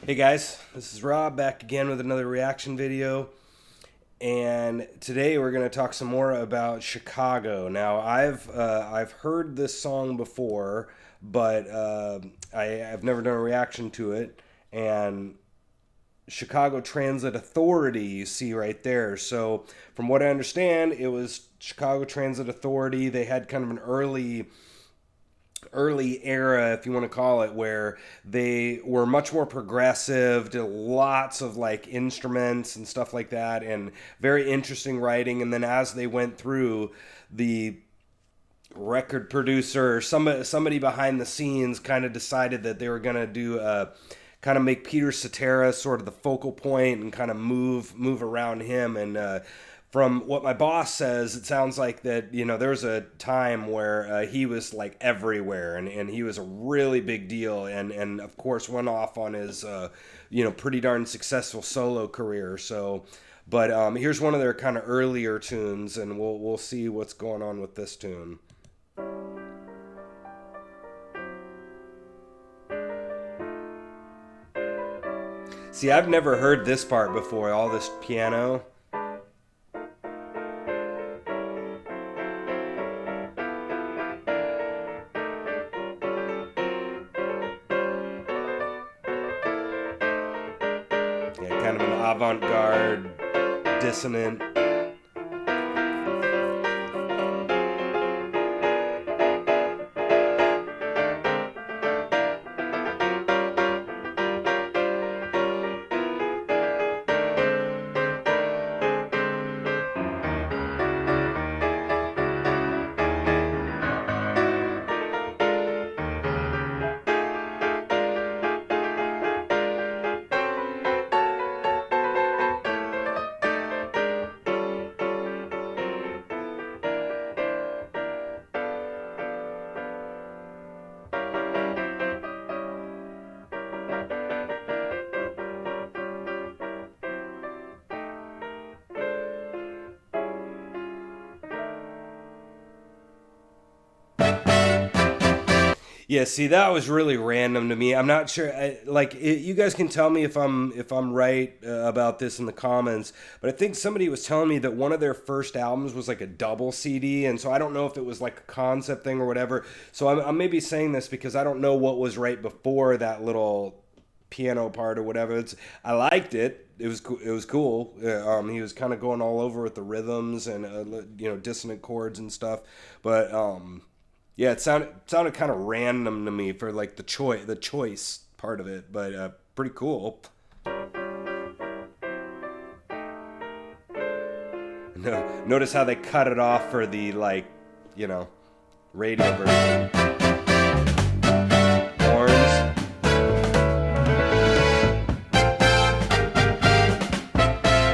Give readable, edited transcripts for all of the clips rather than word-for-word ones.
Hey guys, this is Rob back again with another reaction video, and today we're going to talk some more about Chicago. Now I've heard this song before, but I've never done a reaction to it, and Chicago Transit Authority you see right there. So from what I understand, it was Chicago Transit Authority. They had kind of an early era, if you want to call it, where they were much more progressive, did lots of like instruments and stuff like that, and very interesting writing. And then as they went through, the record producer or somebody behind the scenes kind of decided that they were going to do kind of make Peter Cetera sort of the focal point and kind of move around him. And from what my boss says, it sounds like that, there was a time where he was like everywhere, and he was a really big deal, and of course went off on his, pretty darn successful solo career. So, but here's one of their kind of earlier tunes, and we'll see what's going on with this tune. See, I've never heard this part before, all this piano. Yeah, kind of an avant-garde, dissonant. Yeah, see, that was really random to me. I'm not sure. You guys can tell me if I'm right about this in the comments. But I think somebody was telling me that one of their first albums was like a double CD, and so I don't know if it was like a concept thing or whatever. So I'm maybe saying this because I don't know what was right before that little piano part or whatever. I liked it. It was cool. He was kind of going all over with the rhythms and dissonant chords and stuff, but. Yeah, it sounded kind of random to me for like the choice part of it, but pretty cool. Notice how they cut it off for the radio version. Horns.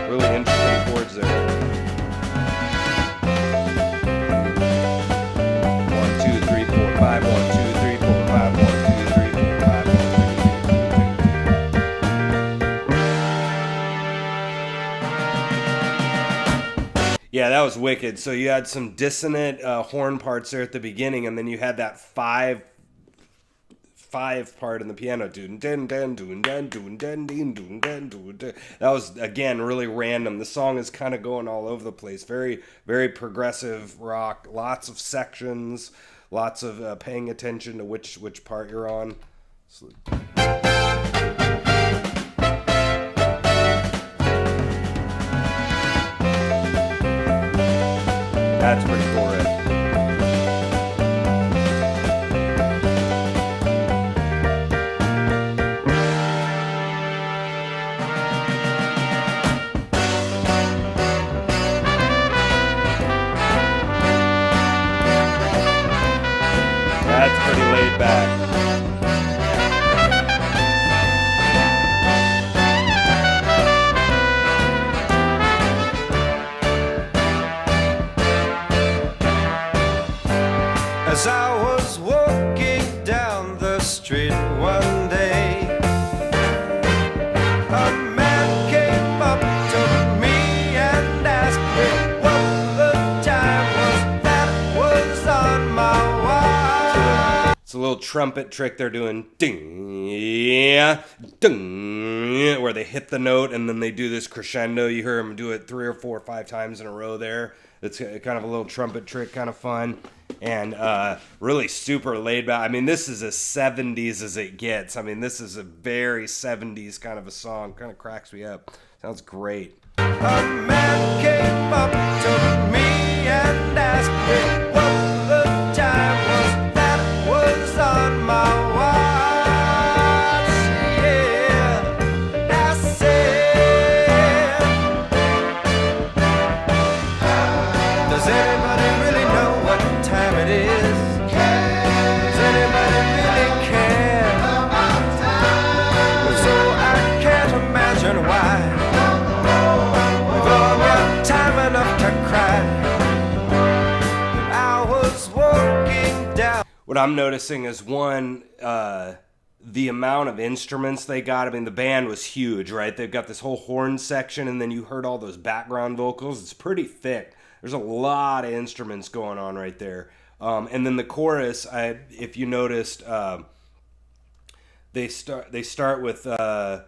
Really interesting chords there. 5, 1, 2, 3, 4, 5, 1, 2, 3, 4, 5, 1, 2, 3, 4. Yeah, that was wicked. So you had some dissonant horn parts there at the beginning, and then you had that five part in the piano. That was, again, really random. The song is kind of going all over the place. Very, very progressive rock. Lots of sections. Lots of paying attention to which part you're on. That's pretty cool riff. That's pretty laid back. trumpet trick they're doing, ding, yeah, ding, where they hit the note and then they do this crescendo. You hear them do it 3 or 4 or 5 times in a row there. It's kind of a little trumpet trick, kind of fun, and really super laid back. I mean, this is as 70s as it gets. I mean, this is a very 70s kind of a song. Kind of cracks me up. Sounds great. A man came up to me and asked me what the time was that was on my watch. Yeah, I said, does anybody really know what time it is? Does anybody really care? So I can't imagine why. Time enough to cry. I was walking down. What I'm noticing is one, the amount of instruments they got. I mean, the band was huge, right? They've got this whole horn section, and then you heard all those background vocals. It's pretty thick. There's a lot of instruments going on right there. And then the chorus, if you noticed, they start with a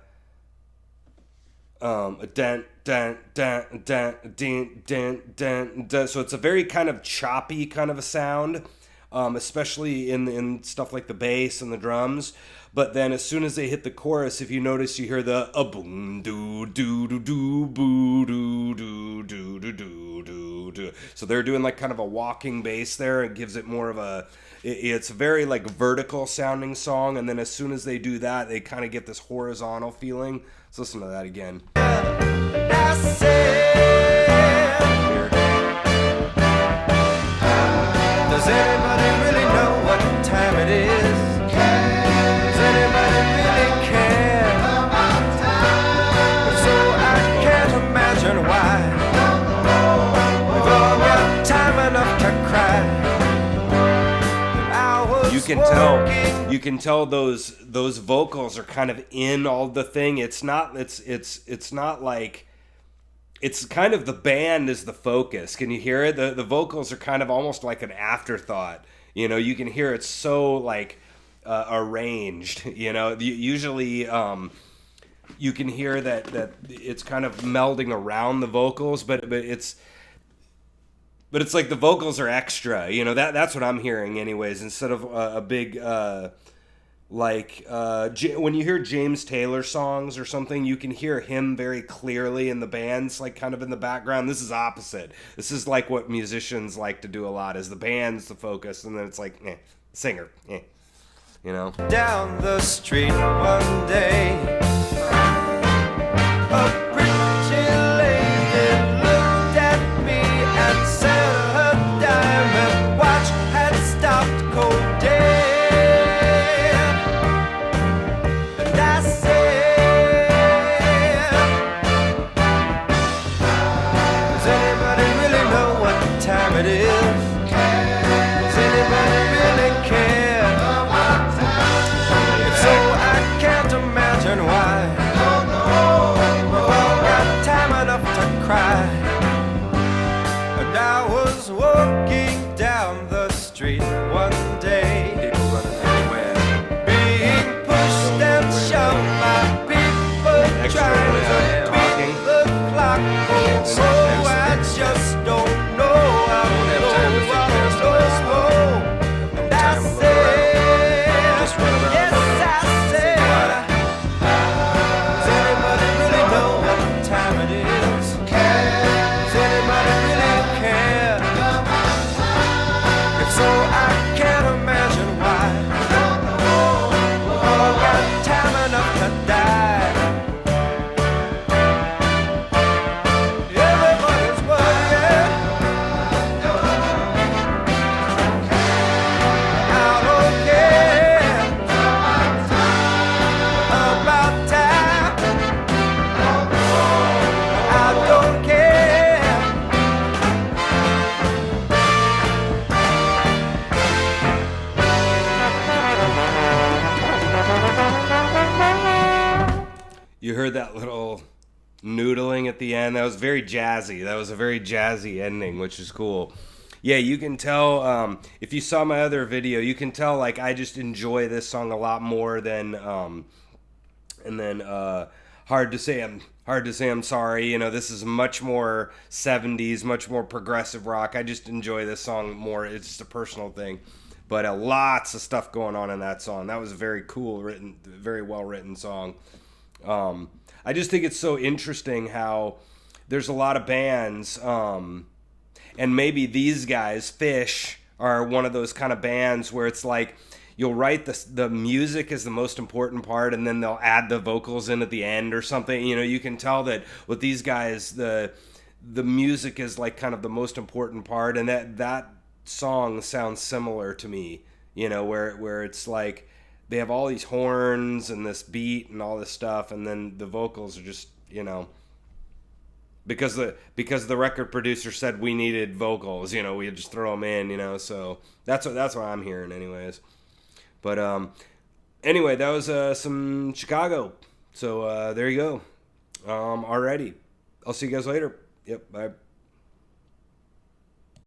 dent, dent, dent, dent, dent, dent, dent, dent. So it's a very kind of choppy kind of a sound, especially in stuff like the bass and the drums. But then as soon as they hit the chorus, if you notice, you hear the a boom doo doo doo doo boo doo doo doo doo doo doo doo. So they're doing like kind of a walking bass there. It gives it more of a. It's a very like vertical sounding song, and then as soon as they do that, they kind of get this horizontal feeling. Let's listen to that again. I said, does anybody really know what time it is? Does anybody really care? So I can't imagine why. We've all got time enough to cry. You can tell those vocals are kind of in all the thing. It's not like, it's kind of the band is the focus. Can you hear it? The vocals are kind of almost like an afterthought. You know, you can hear it's so like arranged. You know, usually you can hear that it's kind of melding around the vocals, but it's like the vocals are extra, you know, that's what I'm hearing anyways, instead of a big, when you hear James Taylor songs or something, you can hear him very clearly and the band's like kind of in the background. This is opposite. This is like what musicians like to do a lot, is the band's the focus, and then it's like, singer, you know. Down the street one day, a pretty lady looked at me and said her diamond watch had stopped cold dead. And I said, does anybody really know what time it is? Does anybody really care? If so, I can't imagine why. We've all got time enough to cry. And I was walking down the street one day, people running everywhere, being pushed and shoved by people trying to beat the clock. So I just don't know. I don't know. And I said, yes, I said, does anybody really know what time it is? Does anybody really care? If so, I can't imagine why. We've all got time enough to die. Everybody's worried. I don't care about time. I don't care. You heard that little noodling at the end? That was very jazzy. That was a very jazzy ending, which is cool. Yeah, you can tell if you saw my other video, you can tell like I just enjoy this song a lot more than and then hard to say I'm sorry. You know, this is much more 70s, much more progressive rock. I just enjoy this song more. It's just a personal thing. But lots of stuff going on in that song. That was a very cool written, very well written song. I just think it's so interesting how there's a lot of bands, and maybe these guys, Fish, are one of those kind of bands where it's like you'll write the music is the most important part, and then they'll add the vocals in at the end or something. You know, you can tell that with these guys, the music is like kind of the most important part, and that song sounds similar to me. You know, where it's like they have all these horns and this beat and all this stuff, and then the vocals are just, you know, because the record producer said we needed vocals, you know, we just throw them in, you know. So that's what I'm hearing, anyways. But anyway, that was some Chicago. So there you go. Alrighty, I'll see you guys later. Yep, bye.